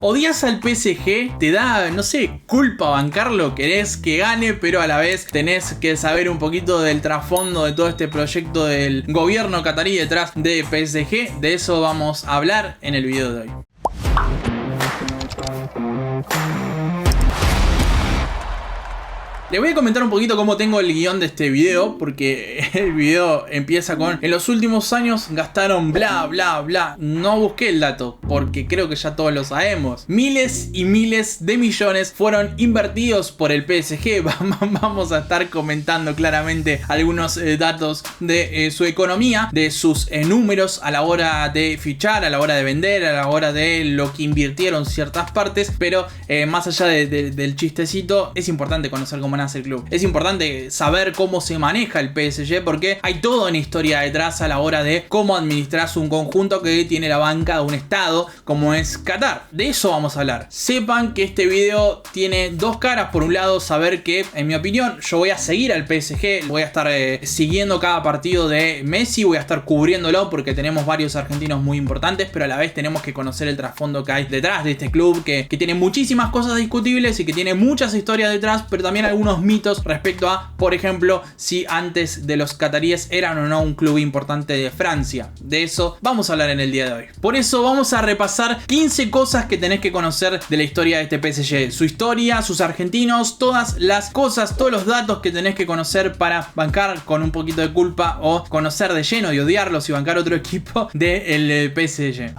¿Odias al PSG? ¿Te da, no sé, culpa bancarlo? ¿Querés que gane, pero a la vez tenés que saber un poquito del trasfondo de todo este proyecto del gobierno catarí detrás de PSG? De eso vamos a hablar en el video de hoy. Les voy a comentar un poquito cómo tengo el guión de este video, porque el video empieza con: en los últimos años gastaron bla bla bla. No busqué el dato, porque creo que ya todos lo sabemos. Miles y miles de millones fueron invertidos por el PSG. Vamos a estar comentando claramente algunos datos de su economía, de sus números a la hora de fichar, a la hora de vender, a la hora de lo que invirtieron ciertas partes. Pero más allá del chistecito, es importante conocer cómo nace el club. Es importante saber cómo se maneja el PSG, porque hay toda una historia detrás a la hora de cómo administras un conjunto que tiene la banca de un estado como es Qatar. De eso vamos a hablar. Sepan que este video tiene dos caras. Por un lado, saber que, en mi opinión, yo voy a seguir al PSG, voy a estar siguiendo cada partido de Messi, voy a estar cubriéndolo porque tenemos varios argentinos muy importantes, pero a la vez tenemos que conocer el trasfondo que hay detrás de este club, que tiene muchísimas cosas discutibles y que tiene muchas historias detrás, pero también algunos mitos respecto a, por ejemplo, si antes de los cataríes eran o no un club importante de Francia. De eso vamos a hablar en el día de hoy. Por eso vamos a repasar 15 cosas que tenés que conocer de la historia de este PSG. Su historia, sus argentinos, todas las cosas, todos los datos que tenés que conocer para bancar con un poquito de culpa o conocer de lleno y odiarlos y bancar otro equipo del PSG.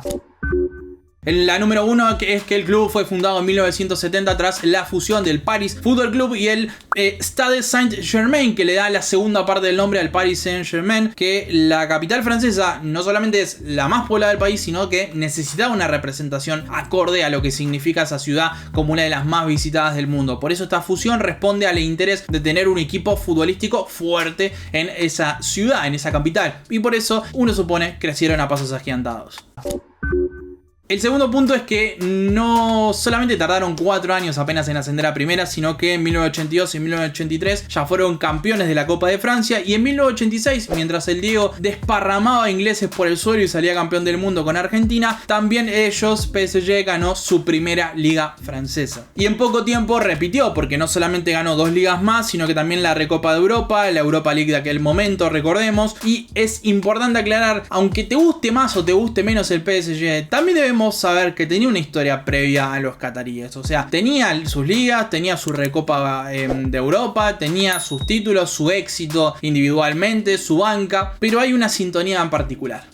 La número uno es que el club fue fundado en 1970 tras la fusión del Paris Football Club y el Stade Saint-Germain, que le da la segunda parte del nombre al Paris Saint-Germain, que la capital francesa no solamente es la más poblada del país, sino que necesitaba una representación acorde a lo que significa esa ciudad como una de las más visitadas del mundo. Por eso esta fusión responde al interés de tener un equipo futbolístico fuerte en esa ciudad, en esa capital, y por eso uno supone crecieron a pasos agigantados. El segundo punto es que no solamente tardaron 4 años apenas en ascender a primera, sino que en 1982 y 1983 ya fueron campeones de la Copa de Francia, y en 1986, mientras el Diego desparramaba ingleses por el suelo y salía campeón del mundo con Argentina, también ellos, PSG, ganó su primera liga francesa. Y en poco tiempo repitió, porque no solamente ganó 2 ligas más, sino que también la Recopa de Europa, la Europa League de aquel momento, recordemos. Y es importante aclarar, aunque te guste más o te guste menos el PSG, también debemos saber que tenía una historia previa a los cataríes. O sea, tenía sus ligas, tenía su Recopa de Europa, tenía sus títulos, su éxito individualmente, su banca, pero hay una sintonía en particular.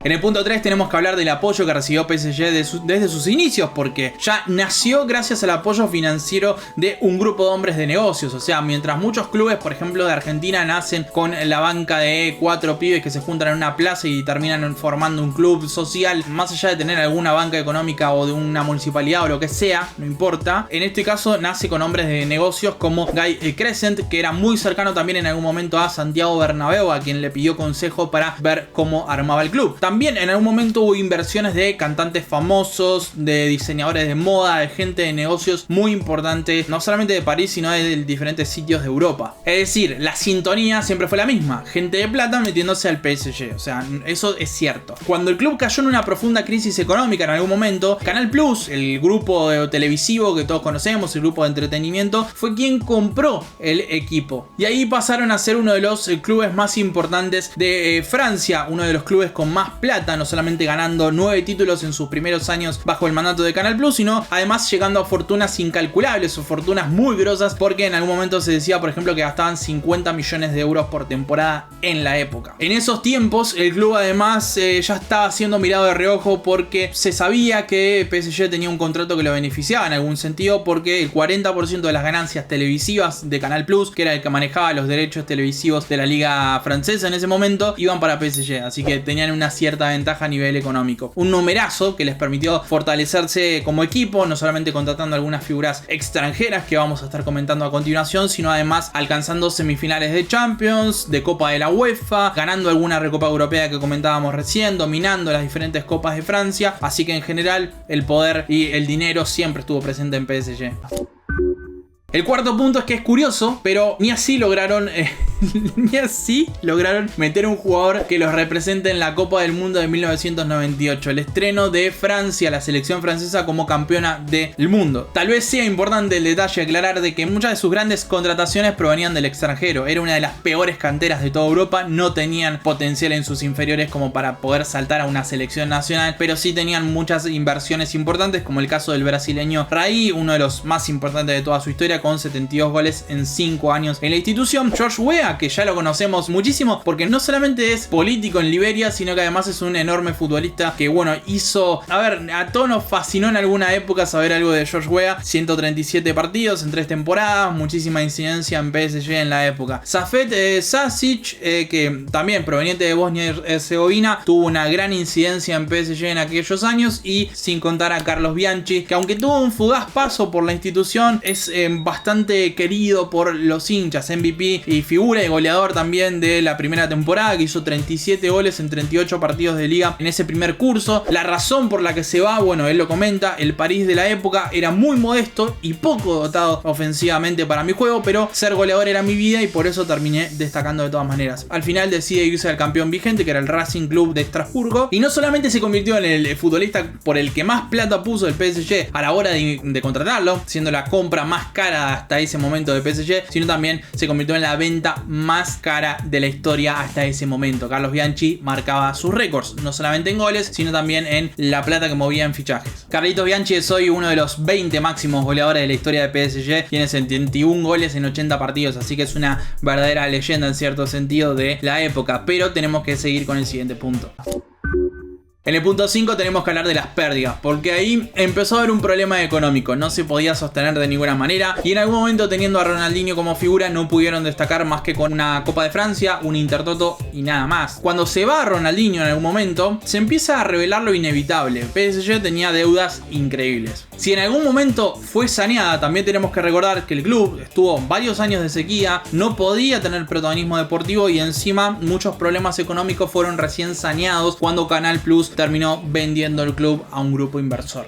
En el punto 3 tenemos que hablar del apoyo que recibió PSG desde sus inicios, porque ya nació gracias al apoyo financiero de un grupo de hombres de negocios. O sea, mientras muchos clubes, por ejemplo de Argentina, nacen con la banca de 4 pibes que se juntan en una plaza y terminan formando un club social, más allá de tener alguna banca económica o de una municipalidad o lo que sea, no importa. En este caso nace con hombres de negocios como Guy Crescent, que era muy cercano también en algún momento a Santiago Bernabéu, a quien le pidió consejo para ver cómo armaba el club. También en algún momento hubo inversiones de cantantes famosos, de diseñadores de moda, de gente de negocios muy importante, no solamente de París, sino de diferentes sitios de Europa. Es decir, la sintonía siempre fue la misma: gente de plata metiéndose al PSG. O sea, eso es cierto. Cuando el club cayó en una profunda crisis económica en algún momento, Canal Plus, el grupo televisivo que todos conocemos, el grupo de entretenimiento, fue quien compró el equipo. Y ahí pasaron a ser uno de los clubes más importantes de Francia, uno de los clubes con más plata, no solamente ganando 9 títulos en sus primeros años bajo el mandato de Canal Plus, sino además llegando a fortunas incalculables o fortunas muy grosas, porque en algún momento se decía, por ejemplo, que gastaban 50 millones de euros por temporada en la época. En esos tiempos el club además ya estaba siendo mirado de reojo, porque se sabía que PSG tenía un contrato que lo beneficiaba en algún sentido, porque el 40% de las ganancias televisivas de Canal Plus, que era el que manejaba los derechos televisivos de la liga francesa en ese momento, iban para PSG, así que tenían una cierta ventaja a nivel económico. Un numerazo que les permitió fortalecerse como equipo, no solamente contratando algunas figuras extranjeras que vamos a estar comentando a continuación, sino además alcanzando semifinales de Champions, de Copa de la UEFA, ganando alguna Recopa Europea que comentábamos recién, dominando las diferentes copas de Francia. Así que en general el poder y el dinero siempre estuvo presente en PSG. El cuarto punto es que es curioso, pero ni así lograron Ni así lograron meter un jugador que los represente en la Copa del Mundo de 1998. El estreno de Francia, la selección francesa como campeona del mundo. Tal vez sea importante el detalle aclarar de que muchas de sus grandes contrataciones provenían del extranjero. Era una de las peores canteras de toda Europa. No tenían potencial en sus inferiores como para poder saltar a una selección nacional, pero sí tenían muchas inversiones importantes, como el caso del brasileño Raí, uno de los más importantes de toda su historia, con 72 goles en 5 años en la institución. George Weah, que ya lo conocemos muchísimo porque no solamente es político en Liberia, sino que además es un enorme futbolista que, bueno, hizo... A ver, a todos nos fascinó en alguna época saber algo de George Weah. 137 partidos en 3 temporadas, muchísima incidencia en PSG en la época. Safet Sasic, que también proveniente de Bosnia y Herzegovina, tuvo una gran incidencia en PSG en aquellos años, y sin contar a Carlos Bianchi, que aunque tuvo un fugaz paso por la institución, es bastante querido por los hinchas, MVP y figura y goleador también de la primera temporada, que hizo 37 goles en 38 partidos de liga en ese primer curso. La razón por la que se va, bueno, él lo comenta: el París de la época era muy modesto y poco dotado ofensivamente para mi juego, pero ser goleador era mi vida y por eso terminé destacando de todas maneras. Al final decide irse al campeón vigente, que era el Racing Club de Estrasburgo, y no solamente se convirtió en el futbolista por el que más plata puso el PSG a la hora de contratarlo, siendo la compra más cara hasta ese momento de PSG, sino también se convirtió en la venta más cara de la historia hasta ese momento. Carlos Bianchi marcaba sus récords, no solamente en goles, sino también en la plata que movía en fichajes. Carlitos Bianchi es hoy uno de los 20 máximos goleadores de la historia de PSG, tiene 71 goles en 80 partidos, así que es una verdadera leyenda en cierto sentido de la época, pero tenemos que seguir con el siguiente punto. En el punto 5 tenemos que hablar de las pérdidas, porque ahí empezó a haber un problema económico, no se podía sostener de ninguna manera, y en algún momento, teniendo a Ronaldinho como figura, no pudieron destacar más que con una Copa de Francia, un Intertoto y nada más. Cuando se va Ronaldinho en algún momento, se empieza a revelar lo inevitable: PSG tenía deudas increíbles. Si en algún momento fue saneada, también tenemos que recordar que el club estuvo varios años de sequía, no podía tener protagonismo deportivo y encima muchos problemas económicos fueron recién saneados cuando Canal Plus terminó vendiendo el club a un grupo inversor.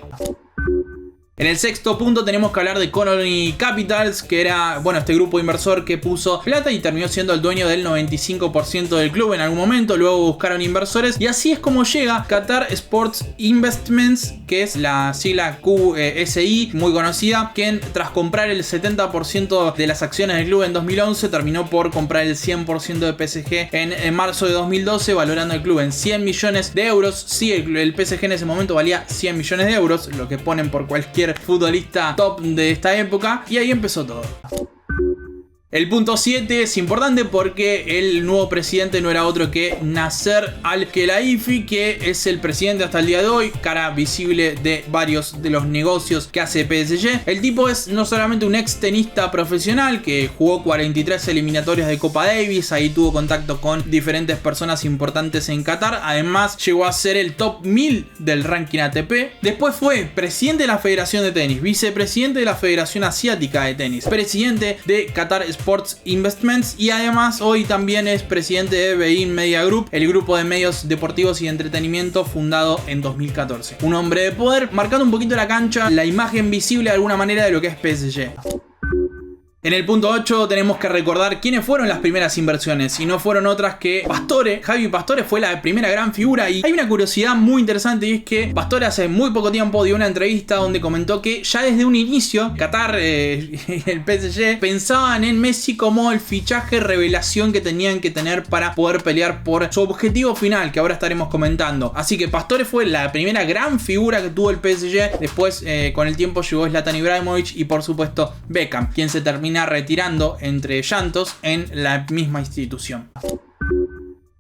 En el sexto punto tenemos que hablar de Colony Capitals, que era, bueno, este grupo inversor que puso plata y terminó siendo el dueño del 95% del club en algún momento. Luego buscaron inversores y así es como llega Qatar Sports Investments, que es la sigla QSI, muy conocida, quien tras comprar el 70% de las acciones del club en 2011 terminó por comprar el 100% de PSG en marzo de 2012, valorando el club en 100 millones de euros. Sí, el PSG en ese momento valía 100 millones de euros, lo que ponen por cualquier futbolista top de esta época, y ahí empezó todo. El punto 7 es importante porque el nuevo presidente no era otro que Nasser Al-Khelaifi, que es el presidente hasta el día de hoy, cara visible de varios de los negocios que hace PSG. El tipo es no solamente un ex tenista profesional que jugó 43 eliminatorias de Copa Davis, ahí tuvo contacto con diferentes personas importantes en Qatar, además llegó a ser el top 1000 del ranking ATP. Después fue presidente de la Federación de Tenis, vicepresidente de la Federación Asiática de Tenis, presidente de Qatar Sports Investments y además hoy también es presidente de Bein Media Group, el grupo de medios deportivos y entretenimiento fundado en 2014. Un hombre de poder, marcando un poquito la cancha, la imagen visible de alguna manera de lo que es PSG. En el punto 8 tenemos que recordar quiénes fueron las primeras inversiones, y no fueron otras que Pastore. Javi Pastore fue la primera gran figura, y hay una curiosidad muy interesante, y es que Pastore hace muy poco tiempo dio una entrevista donde comentó que ya desde un inicio Qatar y el PSG pensaban en Messi como el fichaje revelación que tenían que tener para poder pelear por su objetivo final, que ahora estaremos comentando. Así que Pastore fue la primera gran figura que tuvo el PSG. Después con el tiempo llegó Zlatan Ibrahimovic y por supuesto Beckham, quien se termina retirando entre llantos en la misma institución.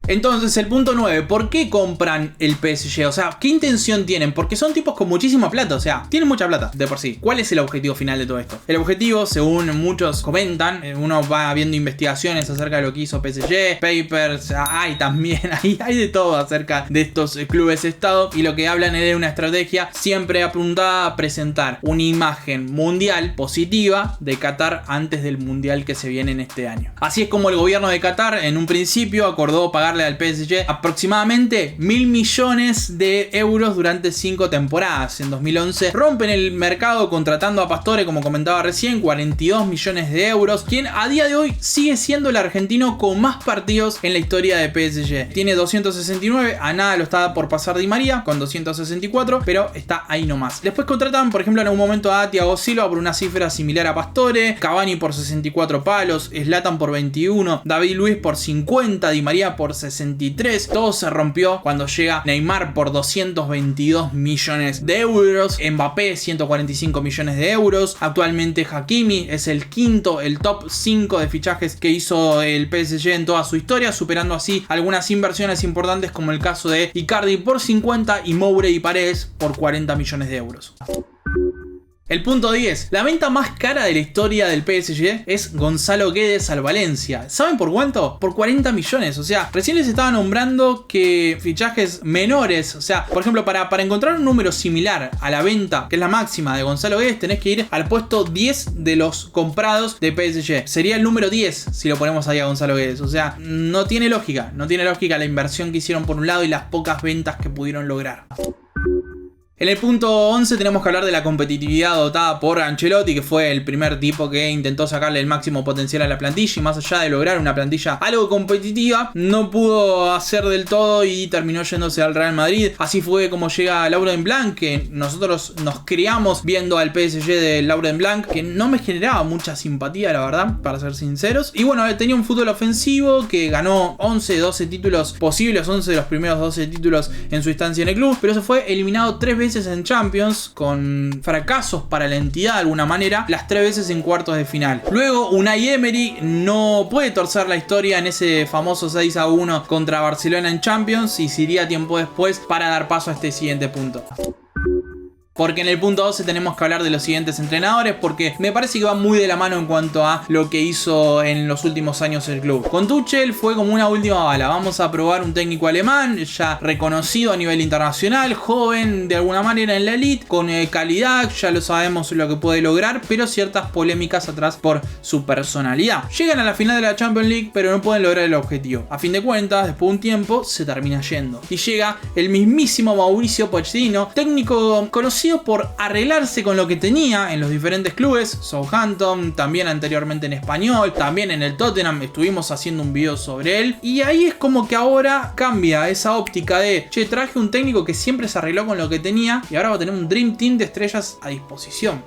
Entonces, el punto 9, ¿por qué compran el PSG? O sea, ¿qué intención tienen? Porque son tipos con muchísima plata, o sea, tienen mucha plata de por sí. ¿Cuál es el objetivo final de todo esto? El objetivo, según muchos comentan, uno va viendo investigaciones acerca de lo que hizo PSG, papers, hay también, hay de todo acerca de estos clubes estado, y lo que hablan es de una estrategia siempre apuntada a presentar una imagen mundial positiva de Qatar antes del mundial que se viene en este año. Así es como el gobierno de Qatar en un principio acordó pagarle pagarle al PSG aproximadamente 1.000 millones de euros durante 5 temporadas. En 2011 rompen el mercado contratando a Pastore, como comentaba recién, 42 millones de euros, quien a día de hoy sigue siendo el argentino con más partidos en la historia de PSG. Tiene 269, a nada lo está por pasar Di María con 264, pero está ahí nomás. Después contratan, por ejemplo, en algún momento a Thiago Silva por una cifra similar a Pastore, Cavani por 64 palos, Zlatan por 21, David Luiz por 50, Di María por 63. Todo se rompió cuando llega Neymar por 222 millones de euros, Mbappé 145 millones de euros. Actualmente Hakimi es el quinto, el top 5 de fichajes que hizo el PSG en toda su historia, superando así algunas inversiones importantes como el caso de Icardi por 50 y Mouré y Paredes por 40 millones de euros. El punto 10. La venta más cara de la historia del PSG es Gonzalo Guedes al Valencia. ¿Saben por cuánto? Por 40 millones. O sea, recién les estaba nombrando que fichajes menores, o sea, por ejemplo, para encontrar un número similar a la venta, que es la máxima de Gonzalo Guedes, tenés que ir al puesto 10 de los comprados de PSG. Sería el número 10 si lo ponemos ahí a Gonzalo Guedes. O sea, no tiene lógica. No tiene lógica la inversión que hicieron por un lado y las pocas ventas que pudieron lograr. En el punto 11 tenemos que hablar de la competitividad dotada por Ancelotti, que fue el primer tipo que intentó sacarle el máximo potencial a la plantilla y más allá de lograr una plantilla algo competitiva, no pudo hacer del todo y terminó yéndose al Real Madrid. Así fue como llega Laurent Blanc, que nosotros nos criamos viendo al PSG de Laurent Blanc, que no me generaba mucha simpatía, la verdad, para ser sinceros. Y bueno, tenía un fútbol ofensivo que ganó 11, 12 títulos posibles, 11 de los primeros 12 títulos en su estancia en el club, pero se fue eliminado 3 veces en Champions, con fracasos para la entidad de alguna manera, las 3 veces en cuartos de final. Luego Unai Emery no puede torcer la historia en ese famoso 6-1 contra Barcelona en Champions y se iría tiempo después para dar paso a este siguiente punto. Porque en el punto 12 tenemos que hablar de los siguientes entrenadores, porque me parece que va muy de la mano en cuanto a lo que hizo en los últimos años el club. Con Tuchel fue como una última bala. Vamos a probar un técnico alemán ya reconocido a nivel internacional, joven de alguna manera en la elite, con calidad, ya lo sabemos lo que puede lograr, pero ciertas polémicas atrás por su personalidad. Llegan a la final de la Champions League, pero no pueden lograr el objetivo. A fin de cuentas, después de un tiempo, se termina yendo. Y llega el mismísimo Mauricio Pochettino, técnico conocido por arreglarse con lo que tenía en los diferentes clubes, Southampton, también anteriormente en Español, también en el Tottenham, estuvimos haciendo un video sobre él, y ahí es como que ahora cambia esa óptica de, che, traje un técnico que siempre se arregló con lo que tenía y ahora va a tener un Dream Team de estrellas a disposición.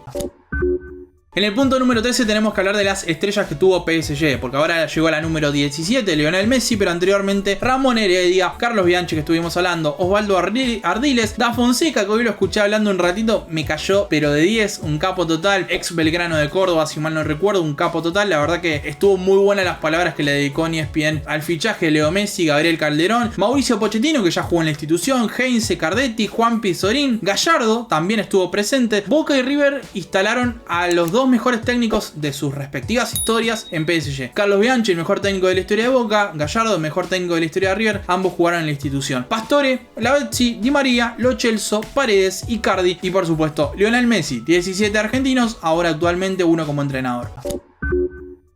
En el punto número 13 tenemos que hablar de las estrellas que tuvo PSG, porque ahora llegó a la número 17, Lionel Messi, pero anteriormente Ramón Heredia, Carlos Bianchi, que estuvimos hablando, Osvaldo Ardiles, Da Fonseca, que hoy lo escuché hablando un ratito, me cayó pero de 10, un capo total, ex Belgrano de Córdoba, si mal no recuerdo, un capo total. La verdad que estuvo muy buenas las palabras que le dedicó ESPN al fichaje de Leo Messi, Gabriel Calderón, Mauricio Pochettino, que ya jugó en la institución, Heinze, Cardetti, Juan Pizorín, Gallardo también estuvo presente. Boca y River instalaron a los dos mejores técnicos de sus respectivas historias en PSG. Carlos Bianchi, el mejor técnico de la historia de Boca, Gallardo, el mejor técnico de la historia de River, ambos jugaron en la institución. Pastore, Lavezzi, Di María, Lo Celso, Paredes, Icardi y por supuesto Lionel Messi, 17 argentinos, ahora actualmente uno como entrenador.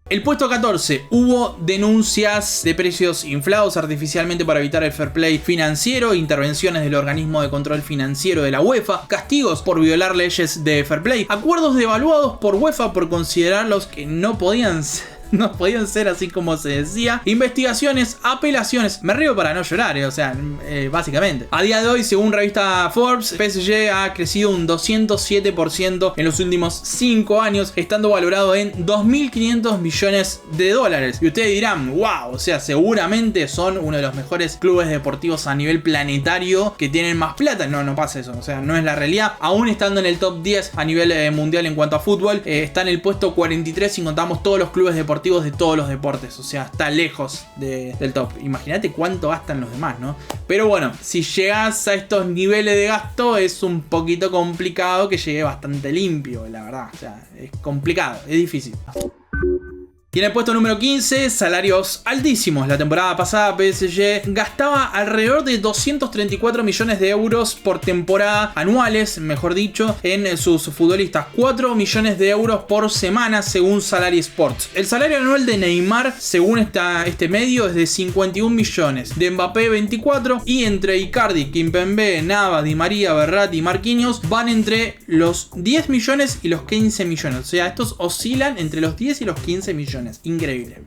El puesto 14, hubo denuncias de precios inflados artificialmente para evitar el fair play financiero, intervenciones del organismo de control financiero de la UEFA, castigos por violar leyes de fair play, acuerdos devaluados por UEFA por considerarlos que no podían ser así como se decía, investigaciones, apelaciones, me río para no llorar, o sea, básicamente. A día de hoy, según revista Forbes, PSG ha crecido un 207% en los últimos 5 años, estando valorado en 2.500 millones de dólares. Y ustedes dirán, wow, o sea, seguramente son uno de los mejores clubes deportivos a nivel planetario que tienen más plata. No pasa eso, o sea, no es la realidad. Aún estando en el top 10 a nivel mundial en cuanto a fútbol, está en el puesto 43 si contamos todos los clubes deportivos de todos los deportes, o sea, está lejos del top. Imagínate cuánto gastan los demás, ¿no? Pero bueno, si llegas a estos niveles de gasto es un poquito complicado que llegue bastante limpio, la verdad. O sea, es complicado, es difícil. Y en el puesto número 15, salarios altísimos. La temporada pasada PSG gastaba alrededor de 234 millones de euros por temporada, anuales, mejor dicho, en sus futbolistas. 4 millones de euros por semana según Salary Sports. El salario anual de Neymar, según este medio, es de 51 millones. De Mbappé 24 y entre Icardi, Kimpembe, Navas, Di María, Verratti y Marquinhos van entre los 10 millones y los 15 millones. O sea, estos oscilan entre los 10 y los 15 millones. Increíble.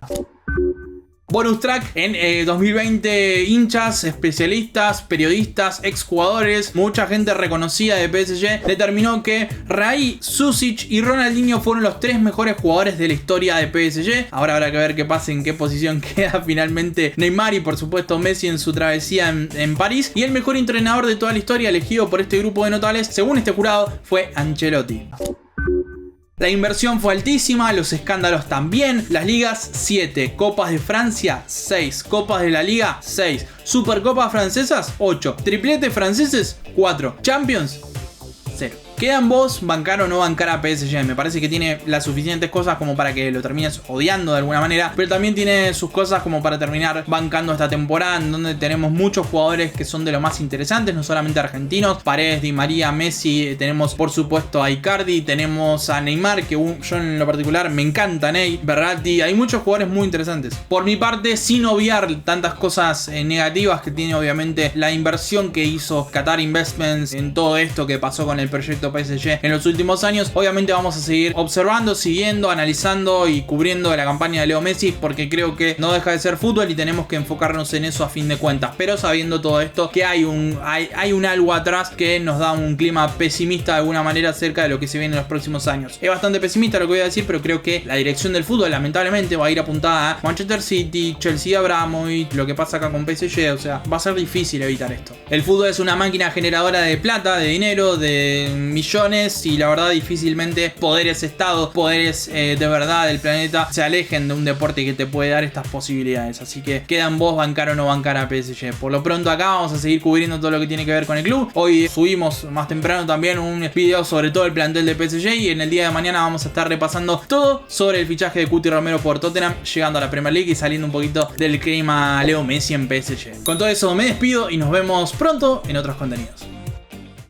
Bonus track en 2020, hinchas, especialistas, periodistas, exjugadores, mucha gente reconocida de PSG determinó que Rai, Susic y Ronaldinho fueron los 3 mejores jugadores de la historia de PSG. Ahora habrá que ver qué pasa, en qué posición queda finalmente Neymar y por supuesto Messi en su travesía en París. Y el mejor entrenador de toda la historia elegido por este grupo de notables, según este jurado, fue Ancelotti. La inversión fue altísima, los escándalos también. Las ligas 7, Copas de Francia 6, Copas de la Liga 6, Supercopas francesas 8, tripletes franceses 4, Champions 0. Queda en vos bancar o no bancar a PSG. Me parece que tiene las suficientes cosas como para que lo termines odiando de alguna manera, pero también tiene sus cosas como para terminar bancando esta temporada, en donde tenemos muchos jugadores que son de lo más interesantes, no solamente argentinos. Paredes, Di María, Messi, tenemos por supuesto a Icardi, tenemos a Neymar, que yo en lo particular me encanta, Ney, Verratti. Hay muchos jugadores muy interesantes. Por mi parte, sin obviar tantas cosas negativas que tiene obviamente la inversión que hizo Qatar Investments en todo esto que pasó con el proyecto PSG en los últimos años, obviamente vamos a seguir observando, siguiendo, analizando y cubriendo la campaña de Leo Messi, porque creo que no deja de ser fútbol y tenemos que enfocarnos en eso a fin de cuentas, pero sabiendo todo esto que hay un algo atrás que nos da un clima pesimista de alguna manera acerca de lo que se viene en los próximos años. Es bastante pesimista lo que voy a decir, pero creo que la dirección del fútbol lamentablemente va a ir apuntada a Manchester City, Chelsea, Abramovich, lo que pasa acá con PSG. O sea, va a ser difícil evitar esto. El fútbol es una máquina generadora de plata, de dinero, de millones, y la verdad difícilmente poderes estados, poderes de verdad del planeta se alejen de un deporte que te puede dar estas posibilidades. Así que queda en vos bancar o no bancar a PSG. Por lo pronto acá vamos a seguir cubriendo todo lo que tiene que ver con el club. Hoy subimos más temprano también un video sobre todo el plantel de PSG, y en el día de mañana vamos a estar repasando todo sobre el fichaje de Cuti Romero por Tottenham, llegando a la Premier League y saliendo un poquito del clima Leo Messi en PSG. Con todo eso me despido y nos vemos pronto en otros contenidos.